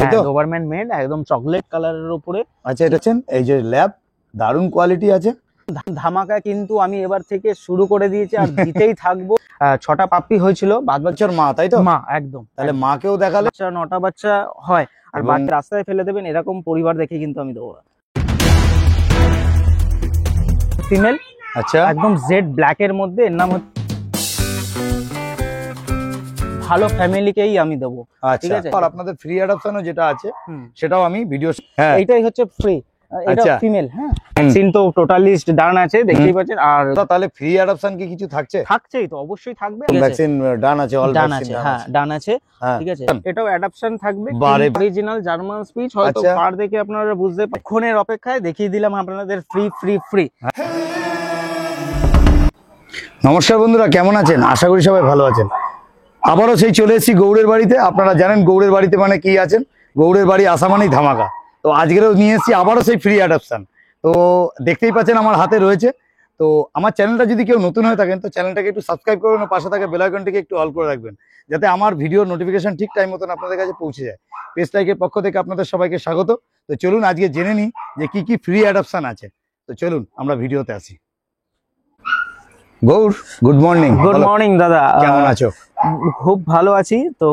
Government made একদম chocolate কালারের উপরে। আচ্ছা, এটা এই যে ল্যাব দারুন কোয়ালিটি আছে। ধামাকা কিন্তু আমি এবার থেকে শুরু করে দিয়েছি আর দিতেই থাকবো। 6টা পাপ্পি হয়েছিল, বাদ বাচ্চার মা, তাই তো? মা, একদম। তাহলে মাকেও দেখালে 9টা বাচ্চা হয় আর বাচ্চা রাস্তায় ফেলে দেবেন এরকম পরিবার দেখে কিন্তু আমি দেবো। ফিমেল, আচ্ছা, একদম জেড ব্ল্যাক এর মধ্যে। এর নাম হচ্ছে ভালো ফ্যামিলিকেই আমি দেবো। ঠিক আছে, আর আপনাদের ফ্রি অ্যাডপশনও যেটা আছে সেটাও আমি ভিডিও, এইটাই হচ্ছে ফ্রি। এটা ফিমেল, হ্যাঁ। ভ্যাকসিন তো টোটালি ডান আছে, দেখতেই পাচ্ছেন। আর তাহলে ফ্রি অ্যাডপশন কি কিছু থাকছে? থাকছেই তো, অবশ্যই থাকবে। ভ্যাকসিন ডান আছে, অল ডান আছে, হ্যাঁ ডান আছে। ঠিক আছে, এটাও অ্যাডপশন থাকবে। অরিজিনাল জার্মান স্পিচ, হয়তো পার দেখে আপনারা বুঝতে ক্ষণের অপেক্ষায় দেখিয়ে দিলাম আপনাদের ফ্রি ফ্রি ফ্রি। নমস্কার বন্ধুরা, কেমন আছেন? আশা করি সবাই ভালো আছেন। আবারও সেই চলে এসেছি গৌড়ের বাড়িতে। আপনারা জানেন গৌড়ের বাড়িতে মানে কি আছেন, গৌড়ের বাড়ি আসা মানেই ধামাকা। তো আজকেরও নিয়ে এসেছি আবারও সেই ফ্রি অ্যাডপশন। তো দেখতেই পাচ্ছেন আমার হাতে রয়েছে। তো আমার চ্যানেলটা যদি কেউ নতুন হয়ে থাকেন তো চ্যানেলটাকে একটু সাবস্ক্রাইব করবেন, পাশে থাকা বেল আইকনটিকে একটু অল করে রাখবেন, যাতে আমার ভিডিওর নোটিফিকেশন ঠিক টাইম মতন আপনাদের কাছে পৌঁছে যায়। পেজ লাইকের পক্ষ থেকে আপনাদের সবাইকে স্বাগত। তো চলুন আজকে জেনে নিই যে কি কি ফ্রি অ্যাডপশন আছে। তো চলুন আমরা ভিডিওতে আসি। Gour, good morning. Good morning দাদা, কেমন আছো? খুব ভালো আছি। তো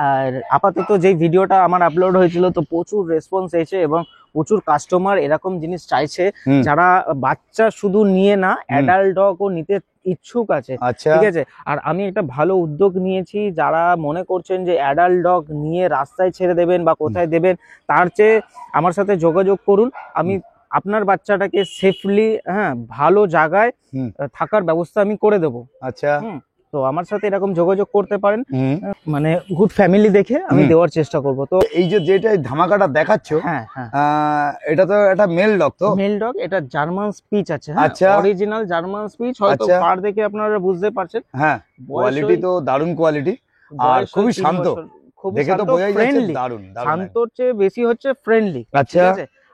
আর আপাতত যে ভিডিওটা আমার আপলোড হয়েছিল তো প্রচুর রেসপন্স এসেছে এবং প্রচুর কাস্টমার এরকম জিনিস চাইছে যারা বাচ্চা শুধু নিয়ে না, অ্যাডাল্ট ডগও নিতে ইচ্ছুক আছে। ঠিক আছে, আর আমি একটা ভালো উদ্যোগ নিয়েছি। যারা মনে করছেন যে অ্যাডাল্ট ডগ নিয়ে রাস্তায় ছেড়ে দেবেন বা কোথায় দেবেন, তার চেয়ে আমার সাথে যোগাযোগ করুন। আমি আপনার বাচ্চাটাকে সেফলি, হ্যাঁ, ভালো জায়গায় থাকার ব্যবস্থা আমি করে দেবো। আচ্ছা, তো আমার সাথে এরকম যোগাযোগ করতে পারেন, মানে গুড ফ্যামিলি দেখে আমি দেওয়ার চেষ্টা করব। তো এই যে যেটা ধামাকাটা দেখাচ্ছ, হ্যাঁ হ্যাঁ, এটা তো একটা মেল ডগ। তো মেল ডগ, এটা জার্মান স্পিচ আছে। আচ্ছা, অরিজিনাল জার্মান স্পিচ, হয়তো পার দেখে আপনারা বুঝতে পারছেন। হ্যাঁ, কোয়ালিটি তো দারুণ কোয়ালিটি আর খুবই শান্ত, দেখে তো বোঝাই যাচ্ছে দারুণ। শান্তর চেয়ে বেশি হচ্ছে ফ্রেন্ডলি। আচ্ছা,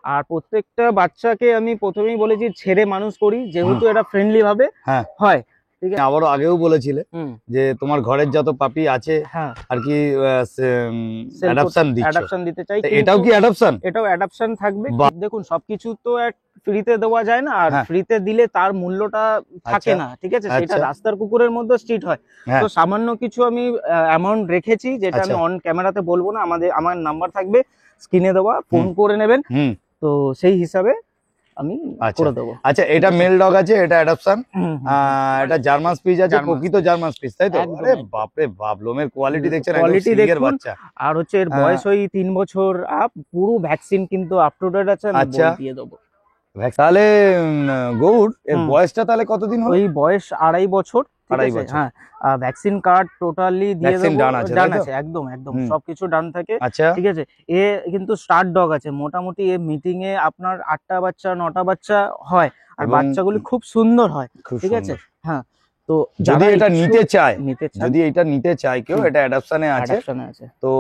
আর প্রত্যেকটা বাচ্চাকে আমি প্রথমেই বলেছি ছেড়ে মানুষ করি, যেহেতু এটা ফ্রেন্ডলি ভাবে হয়। ঠিক আছে, আবারও আগেও বলেছিলে যে তোমার ঘরের যত পাপি আছে আর কি অ্যাডপশন দিতে চাই। এটাও কি অ্যাডপশন? এটাও অ্যাডপশন থাকবে। দেখুন, সবকিছু তো ফ্রিতে দেওয়া যায় না, আর ফ্রিতে দিলে তার মূল্যটা থাকে না। ঠিক আছে, সেটা রাস্তার কুকুরের মধ্যে স্ট্রিট হয়। তো সামান্য কিছু আমি অ্যামাউন্ট রেখেছি, যেটা আমি অন ক্যামেরাতে বলবো না। আমার নাম্বার থাকবে স্ক্রিনে দেওয়া, ফোন করে নেবেন। তো সেই হিসাবে আমি করে দেবো। আচ্ছা, এটা মেল ডগ আছে, এটা অ্যাডপশন, এটা জার্মান স্পিচ আছে, প্রকৃত জার্মান স্পিচ, তাই তো? আরে বাপ রে বাপ, লোমের কোয়ালিটি দেখছেন, কোয়ালিটি দেখুন। আর হচ্ছে এর বয়স ওই 3 বছর আপ, পুরো ভ্যাকসিন কিন্তু আপ টু ডেট আছে, আমি দিয়ে দেবো। তাহলে গৌড়, এর বয়সটা তাহলে কতদিন হলো? ওই বয়স 2.5 বছর। হ্যাঁ, ভ্যাকসিন কার্ড টোটালি দিয়ে দেবো। ডান আছে, একদম একদম সবকিছু ডান থাকে। ঠিক আছে, এ কিন্তু স্টার ডগ আছে। মোটামুটি এ মিটিং এ আপনার 8টা বাচ্চা 9টা বাচ্চা হয়, আর বাচ্চাগুলি খুব সুন্দর হয়। ঠিক আছে, হ্যাঁ। তো যদি এটা নিতে চায়, যদি এটা নিতে চায় কেউ, এটা অ্যাডপশনে আছে। তো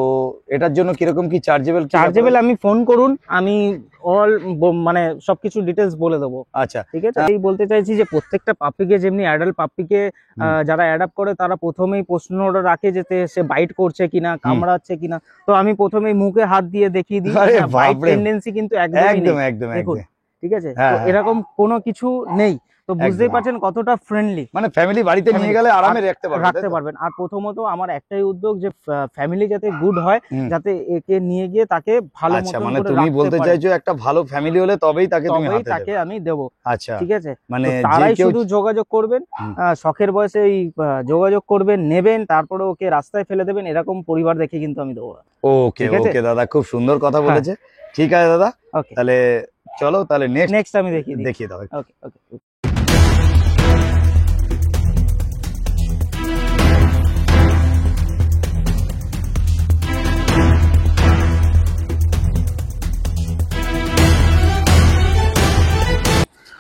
এটার জন্য কিরকম কি চার্জেবল? আমি ফোন করুন, আমি অল মানে সবকিছু ডিটেলস বলে দেবো। আচ্ছা, ঠিক আছে। এই বলতে চাইছি যে প্রত্যেকটা পাপ্পিকে, যেমনি অ্যাডাল্ট পাপ্পিকে যারা অ্যাডাপ্ট করে তারা প্রথমেই প্রশ্নটা রাখে যে সে বাইট করছে কিনা, কামড়াচ্ছে কিনা। তো আমি প্রথমেই মুখে হাত দিয়ে দেখিয়ে দিই, বাইট টেন্ডেন্সি কিন্তু একদম দেখুন। ঠিক আছে, তো এরকম কোনো কিছু নেই। তো বুঝতেই পারছেন কতটা ফ্রেন্ডলি, মানে ফ্যামিলি বাড়িতে নিয়ে গেলে আরামে রাখতে পারবেন। আর প্রথমত আমার একটাই উদ্যোগ যে ফ্যামিলি যাতে গুড হয়, যাতে একে নিয়ে গিয়ে তাকে ভালো মতো মানে তুমি বলতে চাইছো একটা ভালো ফ্যামিলি হলে তবেই তাকে আমি দেবো। আচ্ছা, ঠিক আছে, মানে তারাই শুধু যোগাযোগ করবেন, শখের বয়সে যোগাযোগ করবেন, নেবেন, তারপরে ওকে রাস্তায় ফেলে দেবেন, এরকম পরিবার দেখে কিন্তু আমি দেবো। ওকে ওকে দাদা, খুব সুন্দর কথা বলেছে। ঠিক আছে দাদা, তাহলে চলো, তাহলে নেক্সট আমি দেখিয়ে দাও। ওকে ওকে।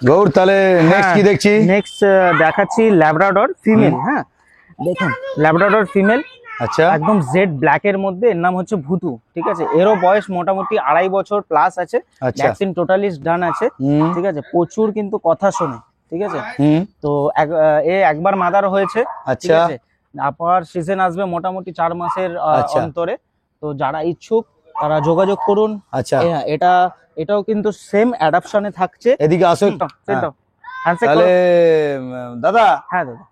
গৌর, তাহলে নেক্সট কি দেখছি? নেক্সট দেখাচ্ছি ল্যাব্রাডর ফিমেল। হ্যাঁ, দেখুন ল্যাব্রাডর ফিমেল। আচ্ছা, একদম জেড ব্ল্যাক এর মধ্যে। এর নাম হচ্ছে ভুতু। ঠিক আছে, এরও বয়স মোটামুটি 2.5 বছর প্লাস আছে। ভ্যাকসিন টোটালি ডান আছে। ঠিক আছে, প্রচুর কিন্তু কথা শোনে। ঠিক আছে, তো একবার মাদার হয়েছে। ঠিক আছে, আপার সিজন আসবে মোটামুটি 4 মাসের অন্তরে। তো যারা ইচ্ছুক তারা যোগাযোগ করুন। আচ্ছা, হ্যাঁ, এটাও কিন্তু সেম অ্যাডাপশনে থাকছে। এদিকে আসো একটু। তাহলে দাদা, হ্যাঁ দাদা,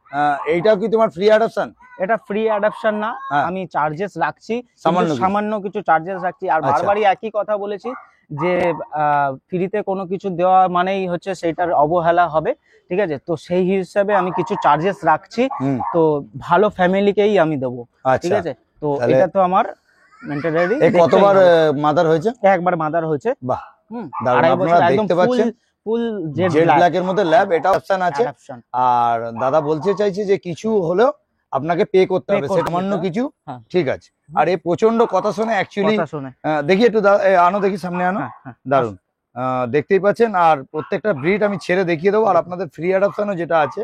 এইটাও কি তোমার ফ্রি অ্যাডাপশন? এটা ফ্রি অ্যাডাপশন না, হ্যাঁ। আমি চার্জেস রাখছি, সামান্য কিছু। সামান্য কিছু চার্জেস রাখছি। আর আচ্ছা। বারবারই একই কথা বলেছি যে ফ্রিতে কোনো কিছু দেওয়া মানেই হচ্ছে সেটার অবহেলা হবে, ঠিক আছে? তো সেই হিসাবে আমি কিছু চার্জেস রাখছি, তো ভালো ফ্যামিলিকেই আমি দেবো, ঠিক আচ্ছা, আছে? তো তাহলে এটা তো আমার মেন্টালি কতবার মাদার হয়েছে? একবার মাদার হয়েছে। বাহ, হুম, দারুণ। 2.5 আপনারা বছর একদম দেখতে পাচ্ছেন ফুল জেড জেড ব্ল্যাক এর মধ্যে ল্যাব, এটা অপশন আছে। অ্যাডাপশন। আর দাদা বলতে চাইছে যে কিছু হলেও আপনাকে পে করতে হবে, করতে সামান্য হবে। কিছু, হ্যাঁ। ঠিক আছে। আর এই প্রচন্ড কথা শুনে অ্যাকচুয়ালি কথা শুনে দেখি একটু আনো, দেখি সামনে আনো। হ্যাঁ। দারুণ, দেখতেই পাচ্ছেন। আর প্রত্যেকটা ব্রিড আমি ছেড়ে দেখিয়ে দেবো। আর আপনাদের ফ্রি অ্যাডাপশনও যেটা আছে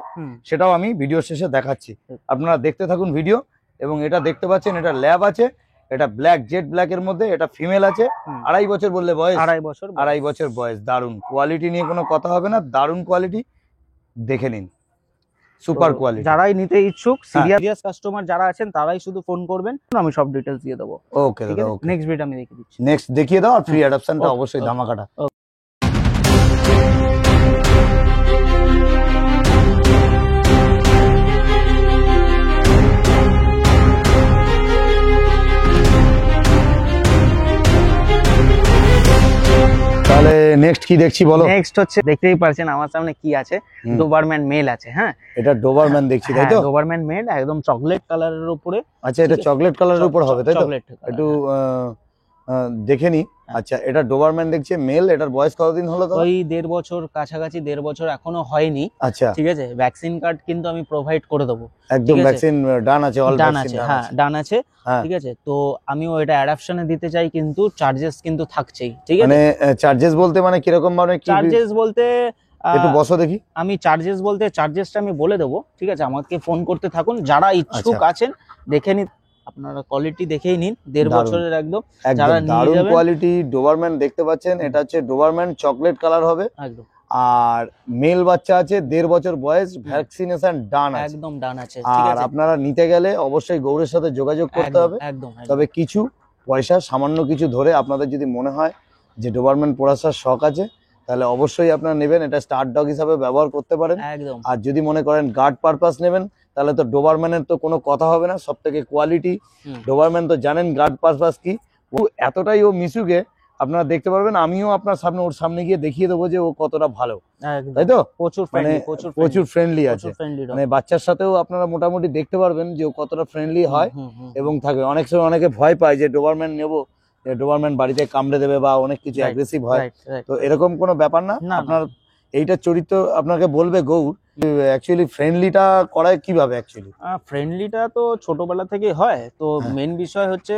সেটাও আমি ভিডিও শেষে দেখাচ্ছি, আপনারা দেখতে থাকুন ভিডিও। এবং এটা দেখতে পাচ্ছেন, এটা ল্যাব আছে, এটা ব্ল্যাক, জেড ব্ল্যাক এর মধ্যে, এটা ফিমেল আছে। 2.5 বছর বললে বয়স? 2.5 বছর বয়স। দারুণ কোয়ালিটি নিয়ে কোনো কথা হবে না, দারুণ কোয়ালিটি, দেখে নিন, সুপার কোয়ালিটি। যারাই নিতে ইচ্ছুক, সিরিয়াস কাস্টমার যারা আছেন তারাই শুধু ফোন করবেন, আমি সব ডিটেলস দিয়ে দেবো। ওকে দাদা, ওকে। নেক্সট ভিডিও আমি দেখিয়ে দিচ্ছি। নেক্সট দেখিয়ে দাও। আর ফ্রি অ্যাডাপশনটা অবশ্যই ধামাকাটা। তাহলে নেক্সট কি দেখছি বলো? নেক্সট হচ্ছে, দেখতেই পাচ্ছেন আমার সামনে কি আছে, ডোবারম্যান মেল আছে। হ্যাঁ, এটা ডোবারম্যান দেখছি, তাই তো? ডোবারম্যান মেল একদম চকলেট কালারের উপরে। আচ্ছা, এটা চকলেট কালারের উপর হবে, তাই তো? চকলেট, একটু দেখে নি। আচ্ছা, এটা ডোবারম্যান দেখছি মেল, এটার বয়স কতদিন হলো? তো ওই 1.5 বছর কাছাকাছি, 1.5 বছর এখনো হয়নি। আচ্ছা, ঠিক আছে, ভ্যাকসিন কার্ড কিন্তু আমি প্রোভাইড করে দেবো। একদম ভ্যাকসিন ডান আছে, অল ডান ভ্যাকসিন আছে, হ্যাঁ ডান আছে, হ্যাঁ। ঠিক আছে। তো আমি ওইটা অ্যাডাপশনে দিতে চাই, কিন্তু চার্জেস কিন্তু থাকছেই, ঠিক আছে? মানে চার্জেস বলতে মানে কিরকম, মানে কি চার্জেস বলতে একটু বসো দেখি। আমি চার্জেসটা আমি বলে দেবো, ঠিক আছে? আমাকে ফোন করতে থাকুন, যারা ইচ্ছুক আছেন দেখে নিন, আপনারা কোয়ালিটি দেখেই নিন। 1.5 বছরের একদম যারা নিয়ে দারুণ যাবেন। কোয়ালিটি ডোবারম্যান দেখতে পাচ্ছেন, এটা হচ্ছে ডোবারম্যান, চকলেট কালার হবে একদম। আর মেল বাচ্চা আছে, 1.5 বছর বয়স, ভ্যাকসিনেশন ডান আছে, একদম ডান আছে, ঠিক আর আছে? আপনারা নিতে গেলে অবশ্যই গৌড়ের সাথে যোগাযোগ করতে হবে। একদম। তবে কিছু পয়সা সামান্য কিছু ধরে আপনাদের যদি মনে হয় যে ডোবারম্যান পোড়াসার শখ আছে, তাহলে অবশ্যই আপনারা নেবেন, এটা স্টার ডগ হিসাবে ব্যবহার করতে পারেন। একদম। আর যদি মনে করেন গার্ড পারপাস নেবেন, তাহলে তো ডোবারম্যানের তো কোনো কথা হবে না, সব থেকে কোয়ালিটি। ডোবারম্যান তো জানেন গার্ড পারপাস কি, ও এতটাই ও মিশুকে আপনারা দেখতে পারবেন। আমিও আপনার সামনে, ওর সামনে গিয়ে দেখিয়ে দেবো যে ও কতটা ভালো, তাই তো? প্রচুর ফ্রেন্ডলি আছে, মানে বাচ্চার সাথেও আপনারা মোটামুটি দেখতে পারবেন যে ও কতটা ফ্রেন্ডলি হয় এবং থাকে। অনেক সময় অনেকে ভয় পায় যে ডোবারম্যান নেবো, ডোবারম্যান বাড়িতে কামড়ে দেবে বা অনেক কিছু অ্যাগ্রেসিভ হয়, তো এরকম কোনো ব্যাপার না। আপনার এইটার চরিত্র আপনাকে বলবে গৌড়, অ্যাকচুয়ালি ফ্রেন্ডলিটা করায় কিভাবে? অ্যাকচুয়ালি ফ্রেন্ডলিটা তো ছোটবেলা থেকেই হয়। তো মেন বিষয় হচ্ছে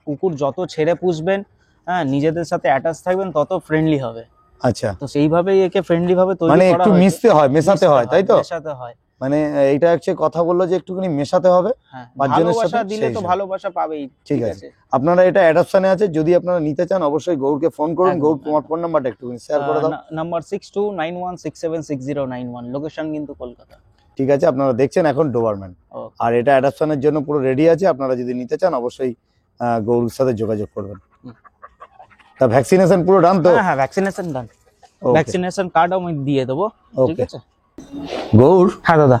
কুকুর যত ছেড়ে পুষবেন, হ্যাঁ, নিজেদের সাথে অ্যাটাচ থাকবেন, তত ফ্রেন্ডলি হবে। আচ্ছা, তো সেইভাবেই একে ফ্রেন্ডলি ভাবে তৈরি করা মানে হয়েছে। একটু মিশতে হয়, মেশাতে হয়, তাই তো? মেশাতে হয়, মানে এইটা হচ্ছে কথা বললো যে একটুখানি মেশাতে হবে। হ্যাঁ, পাঁচজনের ভালোবাসা সাথে দিলে তো ভালোবাসা পাবেই, ঠিক আছে। আপনারা এটা অ্যাডাপশনে আছে, যদি আপনারা নিতে চান অবশ্যই গৌড়কে ফোন করুন। গৌড়, তোমার ফোন নাম্বারটা একটুখানি শেয়ার করে দাও। নাম্বার 6291676091, লোকেশন কিন্তু কলকাতা। ঠিক আছে, আপনারা দেখছেন এখন ডোবারম্যান, আর এটা অ্যাডাপশনের জন্য পুরো রেডি আছে। আপনারা যদি নিতে চান অবশ্যই গৌড়ের সাথে যোগাযোগ করবেন। তা ভ্যাকসিনেশন পুরো ডান তো? হ্যাঁ, ভ্যাকসিনেশন ডান, ভ্যাকসিনেশন কার্ড আমি দিয়ে দেবো, ঠিক আছে? গৌড়, হ্যাঁ দাদা,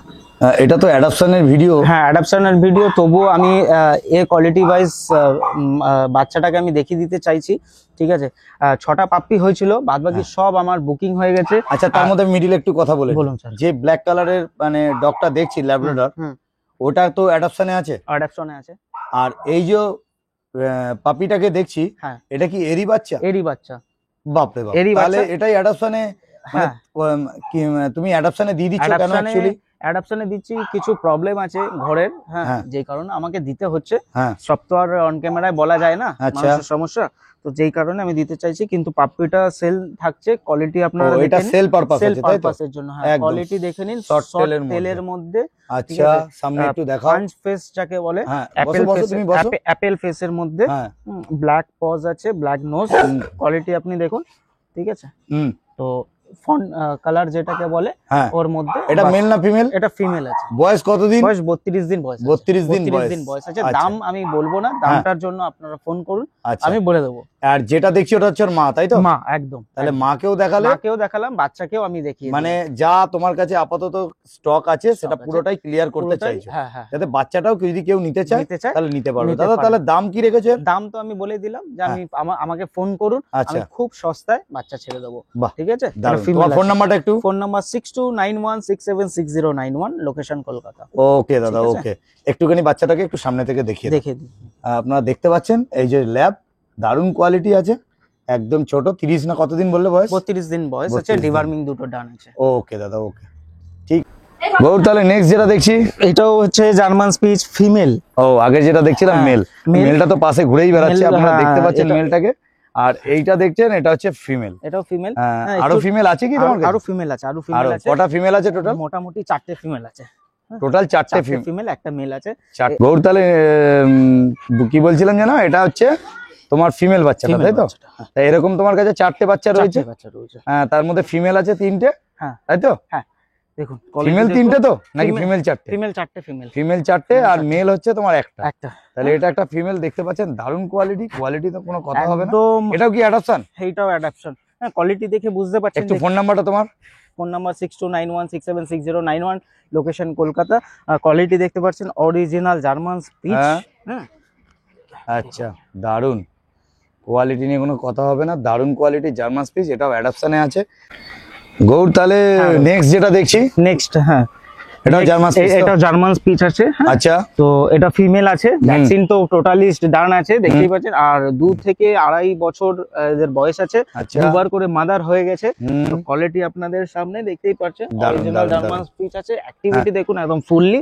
এটা তো অ্যাডাপশনের ভিডিও। হ্যাঁ, অ্যাডাপশনের ভিডিও, তবুও আমি এর কোয়ালিটি ওয়াইজ বাচ্চাটাকে আমি দেখিয়ে দিতে চাইছি, ঠিক আছে? 6টা পাপ্পি হয়েছিল, বাদবাকি সব আমার বুকিং হয়ে গেছে। আচ্ছা, তার মধ্যে মিডিলে একটু কথা বলে বলুন স্যার। যে ব্ল্যাক কালারের মানে ডগটা দেখছি, ল্যাব্রাডর, ওটা তো অ্যাডাপশনে আছে? অ্যাডাপশনে আছে। আর এই যে পাপিটাকে দেখছি, হ্যাঁ, এটা কি এরই বাচ্চা? এরই বাচ্চা। বাপরে বাপ, এরই তাহলে বাচ্চা। এটাই অ্যাডাপশনে, হ্যাঁ, তুমি অ্যাডাপশনে দিয়ে দিচ্ছ কেন? অ্যাকচুয়ালি অ্যাডাপশনে দিচ্ছি, কিছু প্রবলেম আছে ঘরের, হ্যাঁ, যে কারণে আমাকে দিতে হচ্ছে। সব তো আর অন ক্যামেরায় বলা যায় না, মানুষের সমস্যা, তো যেই কারণে আমি দিতে চাইছি। কিন্তু পাপ্পিটা সেল থাকছে, কোয়ালিটি আপনারা এটা সেল পারপাস আছে, তাই তো? পারপাসের জন্য, হ্যাঁ, কোয়ালিটি দেখে নিন, শর্ট তেলের মধ্যে। আচ্ছা, সামনে একটু দেখাও। পাঞ্চ ফেস যাকে বলে, তুমি বসো। অ্যাপেল ফেসের মধ্যে, ব্ল্যাক পজ আছে, ব্ল্যাক নোজ, কোয়ালিটি আপনি দেখুন, ঠিক আছে? তো ফন্ট কালার যেটাকে বলে হ্যাঁ ওর মধ্যে। এটা মেল না ফিমেল? এটা ফিমেল আছে। বয়স কতদিন? বয়স 32 দিন বয়স। 32 দিন 32 দিন বয়স আছে। আচ্ছা। দাম আমি বলবো না, দামটার জন্য আপনারা ফোন করুন, আচ্ছা আমি বলে দেবো। আর যেটা দেখছি ওটা হচ্ছে ওর মা, তাই তো? মা, একদম। তাহলে মাকেও দেখালে? মাকেও দেখালাম, বাচ্চাকেও আমি দেখিয়ে মানে যা তোমার কাছে আপাতত স্টক আছে সেটা পুরোটাই ক্লিয়ার করতে চাইছো, হ্যাঁ হ্যাঁ, যাতে বাচ্চাটাও যদি কেউ নিতে চায় তাহলে নিতে পারবে। নিতে দাদা পারবে। তাহলে দাম কি রেখেছো? দাম তো আমি বলে দিলাম যে আমি আমাকে ফোন করুন, আচ্ছা আমি খুব সস্তায় বাচ্চা ছেড়ে দেবো। বাহ, ঠিক আছে। দারুণ। তোমার ফোন নাম্বারটা একটু? Phone number 6291676091, location Kolkata. Okay দাদা, ওকে। একটুখানি বাচ্চাটাকে একটু সামনে থেকে দেখিয়ে দেখে দিন। আপনারা দেখতে পাচ্ছেন এই যে ল্যাব, দারুণ কোয়ালিটি আছে, একদম ছোট। 30 না কতদিন বললে বয়স? 32 দিন বয়স আছে, 32 দিন। ডিভার্মিং দুটো ডান আছে। ওকে দাদা, ওকে, ঠিক। গৌর, তাহলে নেক্সট যেটা দেখছি এটাও হচ্ছে জার্মান স্পিচ ফিমেল। ও, আগে যেটা দেখছিলাম মেল, মেলটা তো পাশে ঘুরেই বেড়াচ্ছে, আপনারা দেখতে পাচ্ছেন মেলটাকে। আর এইটা দেখছেন, এটা হচ্ছে ফিমেল। এটাও ফিমেল। আরো ফিমেল আছে কি তোমার কাছে? আরো ফিমেল আছে, আরো ফিমেল আছে। কটা ফিমেল আছে টোটাল? মোটামুটি 4টে ফিমেল আছে। টোটাল 4টে ফিমেল, একটা মেল আছে। গৌর, তাহলে কি বলছিলাম জানো, এটা হচ্ছে তোমার ফিমেল বাচ্চাটা, তাই তো? তাই এরকম তোমার কাছে 4টে বাচ্চা রয়েছে। হ্যাঁ, তার মধ্যে ফিমেল আছে 3টে, হ্যাঁ তাই তো? হ্যাঁ, দেখুন ফিমেল 3টে তো, নাকি ফিমেল 4টে? ফিমেল 4টে, ফিমেল 4টে আর মেল হচ্ছে তোমার একটা। তাহলে হ্যাঁ। এটা একটা ফিমেল, দেখতে পাচ্ছেন, দারুণ কোয়ালিটি তো কোনো কথা হবে না। একদম। এটাও কি অ্যাডাপশন? এইটাও অ্যাডাপশন। হ্যাঁ, কোয়ালিটি দেখে বুঝতে পারছেন। একটু ফোন নাম্বারটা তোমার? Phone number 6291676091, location Kolkata. Quality দেখতে পাচ্ছেন, অরিজিনাল জার্মান স্পিচ। হ্যাঁ, আচ্ছা, দারুণ কোয়ালিটি নিয়ে কোনো কথা হবে না, দারুণ কোয়ালিটি জার্মান স্পিচ, এটাও অ্যাডাপশনে আছে। গৌর, তাহলে নেক্সট যেটা দেখছি, নেক্সট, হ্যাঁ এটাও জার্মান স্পিচ। এটা জার্মান স্পিচ আছে। আচ্ছা, তো এটা ফিমেল আছে, ভ্যাকসিন তো টোটালি ডান আছে, দেখতেই পাচ্ছেন। আর 2 থেকে 2.5 বছর এদের বয়স আছে, দুবার করে মাদার হয়ে গেছে। তো কোয়ালিটি আপনাদের সামনে দেখতেই পাচ্ছেন, অরিজিনাল জার্মান স্পিচ আছে। অ্যাক্টিভিটি দেখুন একদম ফুললি।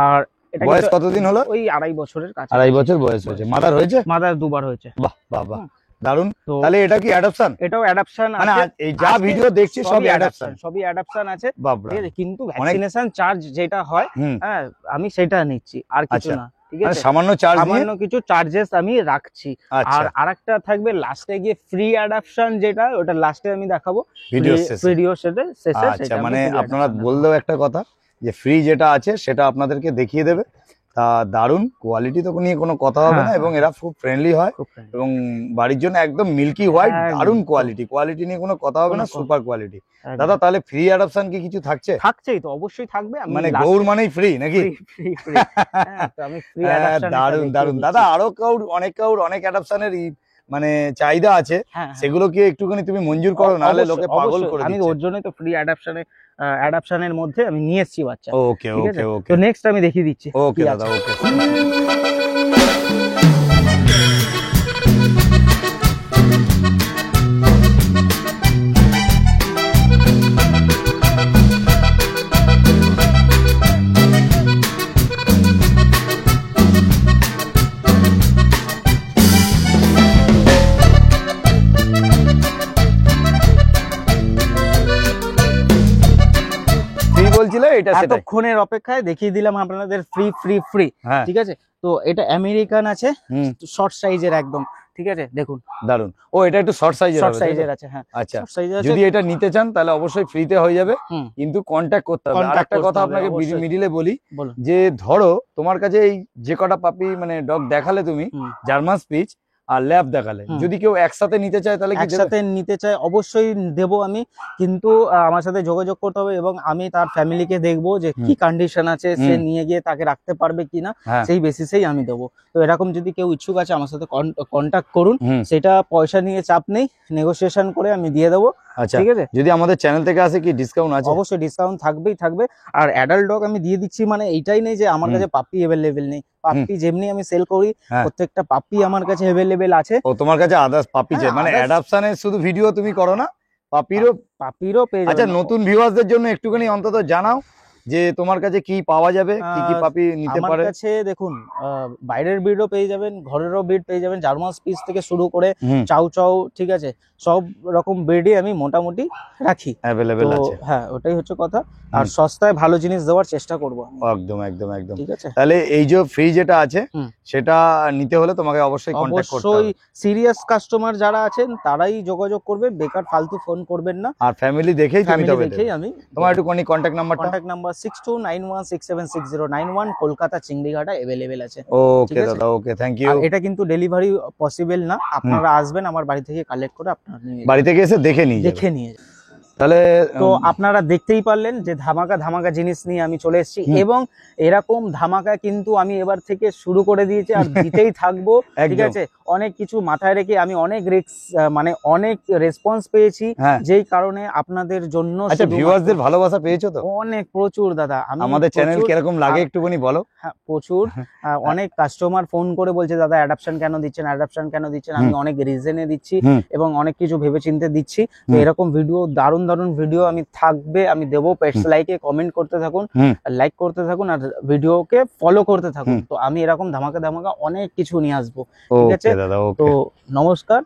আর এটা বয়স কতদিন হলো? ওই 2.5 বছরের কাছে। 2.5 বছর বয়স হয়েছে। মাদার হয়েছে? মাদার দুবার হয়েছে। বাহ বাহ বাহ, দারুণ। তাহলে এটা কি অ্যাডাপশন? এটাও অ্যাডাপশন মানে আছে। এই যা ভিডিও দেখছি সবই অ্যাডাপশন, সবই অ্যাডাপশন আছে। বাবরা, ঠিক আছে, কিন্তু ভ্যাকসিনেশন চার্জ যেটা হয়, হ্যাঁ, আমি সেটা নিচ্ছি, আর কিছু না। ঠিক আছে, সামান্য চার্জ, সামান্য কিছু চার্জেস আমি রাখছি। আর আরেকটা থাকবে লাস্টে গিয়ে ফ্রি অ্যাডাপশন, যেটা ওটা লাস্টে আমি দেখাবো ভিডিও শেষে। আচ্ছা, মানে আপনারা বললেও একটা কথা যে ফ্রি যেটা আছে সেটা আপনাদেরকে দেখিয়ে দেবে। তা দারুণ কোয়ালিটি তো নিয়ে কোনো কথা হবে না, এবং এরা খুব ফ্রেন্ডলি হয়, এবং বাড়ির জন্য একদম মিল্কি হোয়াইট, দারুণ কোয়ালিটি নিয়ে কোনো কথা হবে না, সুপার কোয়ালিটি। দাদা, তাহলে ফ্রি অ্যাডাপশন কি কিছু থাকছে? থাকছেই তো, অবশ্যই থাকবে। মানে গৌর মানেই ফ্রি নাকি? দারুণ দারুণ। দাদা, আরো অনেক অ্যাডাপশনের মানে চাহিদা আছে, সেগুলো কি একটুখানি তুমি মঞ্জুর করো, নাহলে লোকে পাগল করে দিচ্ছে। আমি ওর জন্যই তো ফ্রি অ্যাডাপশনের মধ্যে আমি নিয়ে এসেছি বাচ্চা। ওকে ওকে ওকে, তো নেক্সট আমি দেখিয়ে দিচ্ছি। ওকে দাদা, ওকে। এতক্ষণের অপেক্ষায় দেখিয়ে দিলাম আপনাদের ফ্রি। ঠিক আছে, তো এটা আমেরিকান আছে, শর্ট সাইজের একদম। ঠিক আছে, দেখুন দারুন। ও, এটা একটু শর্ট সাইজের আছে। হ্যাঁ, আচ্ছা, যদি এটা নিতে চান তাহলে অবশ্যই ফ্রিতে হয়ে যাবে, কিন্তু কন্ট্যাক্ট করতে হবে। আর একটা কথা আপনাকে মিডিলে বলি, যে ধরো তোমার কাছে এই যে কটা পাপি মানে ডগ দেখালে তুমি, জার্মান স্পিচ আর ল্যাব দেখালে, যদি কেউ একসাথে নিতে চায় তাহলে কি একসাথে নিতে চায়? অবশ্যই দেবো আমি, কিন্তু আমার সাথে যোগাযোগ করতে হবে, এবং আমি তার ফ্যামিলিকে দেখবো যে কি কন্ডিশন আছে, সে নিয়ে গিয়ে তাকে রাখতে পারবে কিনা, সেই বেসিসেই আমি দেবো। তো এরকম যদি কেউ ইচ্ছুক আছে আমার সাথে কন্ট্যাক্ট করুন, সেটা পয়সা নিয়ে চাপ নেই, নেগোসিয়েশন করে আমি দিয়ে দেবো। আচ্ছা, ঠিক আছে। যদি আমাদের চ্যানেল থেকে আসে কি ডিসকাউন্ট আছে? অবশ্যই ডিসকাউন্ট থাকবে। আর অ্যাডাল্ট ডগ আমি দিয়ে দিচ্ছি, মানে এইটাই নেই যে আমার কাছে পাপ্পি অ্যাভেলেবেল নেই। পাপ্পি যেমনি আমি সেল করি, প্রত্যেকটা পাপ্পি আমার কাছে অ্যাভেলেবেল আছে। ও, তোমার কাছে আদার্স পাপ্পি চাই, মানে অ্যাডাপশনের শুধু ভিডিও তুমি করো না, পাপিরও পেয়ে যাবেন। আচ্ছা, নতুন ভিউয়ারদের জন্য একটুখানি অন্তত জানাও যে তোমার কাছে কি পাওয়া যাবে, কি কি পাপি নিতে আমার পারে? কাছে দেখুন বাইরের ব্রিডও পেয়ে যাবেন, ঘরেরও ব্রিড পেয়ে যাবেন, জার্মান স্পিচ থেকে শুরু করে হুম, চাউ চাউ, ঠিক আছে, সব রকম ব্রিডই আমি মোটামুটি রাখি। অ্যাভেলেবেল তো আছে। হ্যাঁ, ওটাই হচ্ছে কথা। আর হুম। সস্তায় ভালো জিনিস দেওয়ার চেষ্টা করবো আমি। একদম একদম একদম। ঠিক আছে, তাহলে এই যে ফ্রি যেটা আছে হুম। সেটা নিতে হলে তোমাকে অবশ্যই কন্ট্যাক্ট করতে অবশ্যই হবে। সিরিয়াস কাস্টমার যারা আছেন তারাই যোগাযোগ করবে, বেকার ফালতু ফোন করবেন না। আর ফ্যামিলি দেখেই তুমি ফ্যামিলি তবে দেখেই আমি। তোমার একটু কন্ট্যাক্ট নাম্বারটা। Contact number 6291676091, Kolkata Chingrighata available আছে। ঠিক ওকে আছে? দাদা, ওকে, থ্যাংক আর ইউ। এটা কিন্তু ডেলিভারি পসিবল না, আপনারা আসবেন আমার বাড়ি থেকে কালেক্ট করে আপনারা নিয়ে বাড়ি থেকে এসে দেখে নিয়ে যাবে। দেখে নিয়ে যাবেন। তাহলে তো আপনারা দেখতেই পারলেন যে ধামাকা ধামাকা জিনিস নিয়ে আমি চলে এসেছি, হুম। এবং এরকম ধামাকা কিন্তু আমি এবার থেকে শুরু করে দিয়েছি আর দিতেই থাকবো। ঠিক একদম। আছে, অনেক কিছু মাথায় রেখে আমি অনেক মানে অনেক রেসপন্স পেয়েছি, হ্যাঁ। যেই কারণে আপনাদের জন্য আচ্ছা, শুধুমাত্র ভিউয়ার্সদের ভালোবাসা পেয়েছো তো? অনেক প্রচুর দাদা। আমি আমাদের চ্যানেল প্রচুর- কিরকম লাগে একটুখানি বলো। হ্যাঁ, প্রচুর অনেক কাস্টমার ফোন করে বলছে দাদা অ্যাডাপশন কেন দিচ্ছেন, অ্যাডাপশন কেন দিচ্ছেন। আমি অনেক রিজনে দিচ্ছি হুম। এবং অনেক কিছু ভেবেচিন্তে দিচ্ছি। তো হুম। এরকম ভিডিও, দারুণ দারুণ ভিডিও আমি থাকবে, আমি দেবো। পেটস লাইকে কমেন্ট করতে থাকুন, হুম। লাইক করতে থাকুন, আর ভিডিওকে ফলো করতে থাকুন। হুম। তো আমি এরকম ধামাকা ধামাকা অনেক কিছু নিয়ে আসবো। ঠিক আছে, ওকে দাদা, তো ওকে নমস্কার,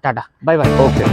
টাটা, বাই বাই। ওকে।